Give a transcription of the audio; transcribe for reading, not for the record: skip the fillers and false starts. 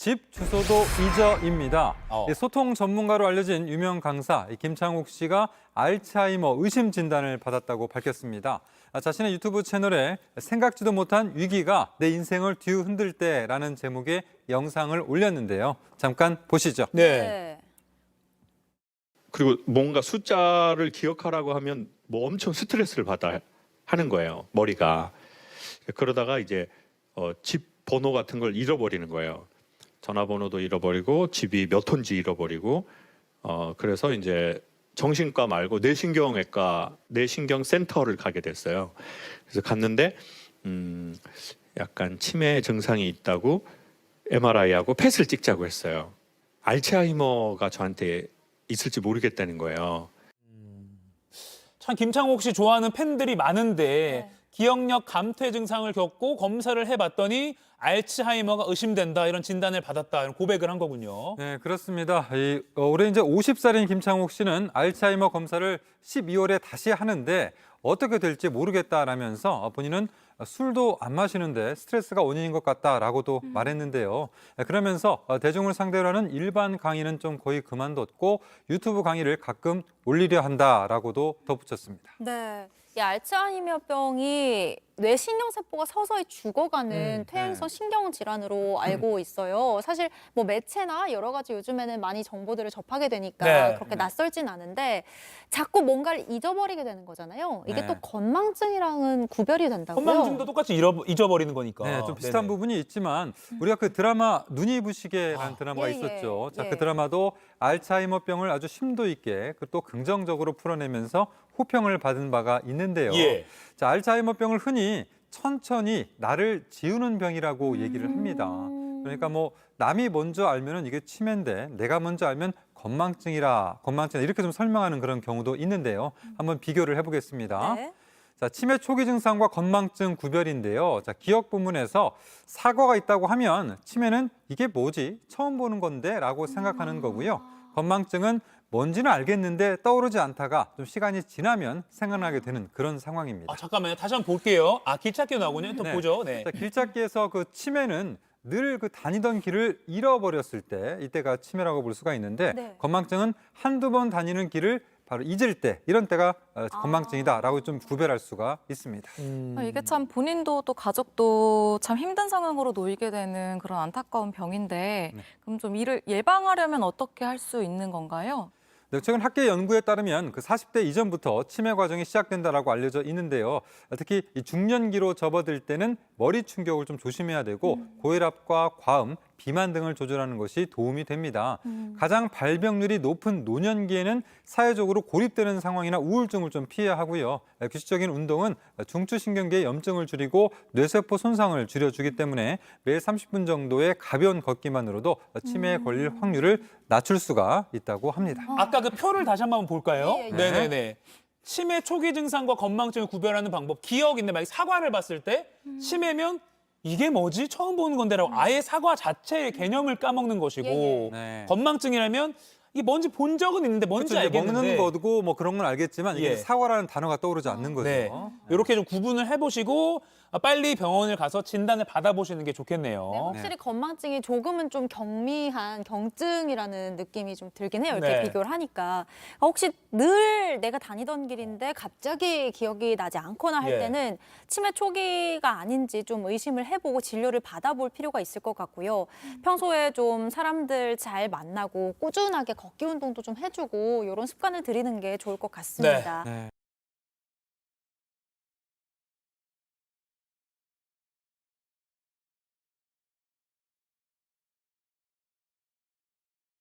집 주소도 잊어입니다. 어. 이 소통 전문가로 알려진 유명 강사 김창욱 씨가 알츠하이머 의심 진단을 받았다고 밝혔습니다. 자신의 유튜브 채널에 생각지도 못한 위기가 내 인생을 뒤흔들 때라는 제목의 영상을 올렸는데요. 잠깐 보시죠. 네. 그리고 뭔가 숫자를 기억하라고 하면 뭐 엄청 스트레스를 받아 하는 거예요, 머리가. 그러다가 이제 집 번호 같은 걸 잃어버리는 거예요. 전화번호도 잃어버리고 집이 몇 호인지 잃어버리고 그래서 이제 정신과 말고 뇌신경외과 뇌신경센터를 가게 됐어요. 그래서 갔는데 약간 치매 증상이 있다고 MRI하고 펫을 찍자고 했어요. 알츠하이머가 저한테 있을지 모르겠다는 거예요. 참 김창욱 씨 좋아하는 팬들이 많은데 네. 기억력 감퇴 증상을 겪고 검사를 해봤더니 알츠하이머가 의심된다 이런 진단을 받았다 이런 고백을 한 거군요. 네, 그렇습니다. 올해 이제 50살인 김창욱 씨는 알츠하이머 검사를 12월에 다시 하는데 어떻게 될지 모르겠다라면서 본인은 술도 안 마시는데 스트레스가 원인인 것 같다라고도 말했는데요. 그러면서 대중을 상대로 하는 일반 강의는 좀 거의 그만뒀고 유튜브 강의를 가끔 올리려 한다라고도 덧붙였습니다. 네. 이 알츠하이머병이 뇌신경세포가 서서히 죽어가는 퇴행성 신경질환으로 알고 있어요. 사실 뭐 매체나 여러 가지 요즘에는 많이 정보들을 접하게 되니까 네. 그렇게 낯설진 않은데 자꾸 뭔가를 잊어버리게 되는 거잖아요. 이게 네. 또 건망증이랑은 구별이 된다고요? 건망증도 똑같이 잊어버리는 거니까. 네, 좀 비슷한 네네. 부분이 있지만 우리가 그 드라마 눈이 부시게라는 아, 드라마가 예, 예, 있었죠. 자, 예. 그 드라마도 알츠하이머병을 아주 심도 있게 또 긍정적으로 풀어내면서 호평을 받은 바가 있는데요. 예. 자, 알츠하이머병을 흔히 천천히 나를 지우는 병이라고 얘기를 합니다. 그러니까 뭐 남이 먼저 알면은 이게 치매인데 내가 먼저 알면 건망증이라 이렇게 좀 설명하는 그런 경우도 있는데요. 한번 비교를 해보겠습니다. 네. 자, 치매 초기 증상과 건망증 구별인데요. 자, 기억 부문에서 사고가 있다고 하면 치매는 이게 뭐지? 처음 보는 건데 라고 생각하는 거고요. 건망증은 뭔지는 알겠는데 떠오르지 않다가 좀 시간이 지나면 생각나게 되는 그런 상황입니다. 아 잠깐만요. 다시 한번 볼게요. 아 길찾기 나오군요. 또 네. 보죠. 네. 자, 길찾기에서 그 치매는 늘 그 다니던 길을 잃어버렸을 때 이때가 치매라고 볼 수가 있는데 네. 건망증은 한두 번 다니는 길을 바로 잊을 때 이런 때가 건망증이다라고 좀 구별할 수가 있습니다. 이게 참 본인도 또 가족도 참 힘든 상황으로 놓이게 되는 그런 안타까운 병인데 그럼 좀 이를 예방하려면 어떻게 할 수 있는 건가요? 네, 최근 학계 연구에 따르면 그 40대 이전부터 치매 과정이 시작된다라고 알려져 있는데요. 특히 이 중년기로 접어들 때는 머리 충격을 좀 조심해야 되고 고혈압과 과음, 비만 등을 조절하는 것이 도움이 됩니다. 가장 발병률이 높은 노년기에는 사회적으로 고립되는 상황이나 우울증을 좀 피해야 하고요. 규칙적인 운동은 중추신경계의 염증을 줄이고 뇌세포 손상을 줄여주기 때문에 매일 30분 정도의 가벼운 걷기만으로도 치매에 걸릴 확률을 낮출 수가 있다고 합니다. 아까 그 표를 다시 한번 볼까요? 예, 예. 네네네. 치매 초기 증상과 건망증을 구별하는 방법. 기억인데 만약 사과를 봤을 때 치매면 이게 뭐지? 처음 보는 건데라고 아예 사과 자체의 개념을 까먹는 것이고 예, 예. 네. 건망증이라면 이게 뭔지 본 적은 있는데 뭔지 그렇죠, 이제 알겠는데 먹는 거고 뭐 그런 건 알겠지만 이게 예. 사과라는 단어가 떠오르지 않는 거죠. 네. 이렇게 좀 구분을 해보시고 빨리 병원을 가서 진단을 받아보시는 게 좋겠네요. 네, 확실히 건망증이 조금은 좀 경미한 경증이라는 느낌이 좀 들긴 해요. 이렇게 네. 비교를 하니까. 혹시 늘 내가 다니던 길인데 갑자기 기억이 나지 않거나 할 예. 때는 치매 초기가 아닌지 좀 의심을 해보고 진료를 받아볼 필요가 있을 것 같고요. 평소에 좀 사람들 잘 만나고 꾸준하게 걷기 운동도 좀 해주고 이런 습관을 들이는 게 좋을 것 같습니다. 네.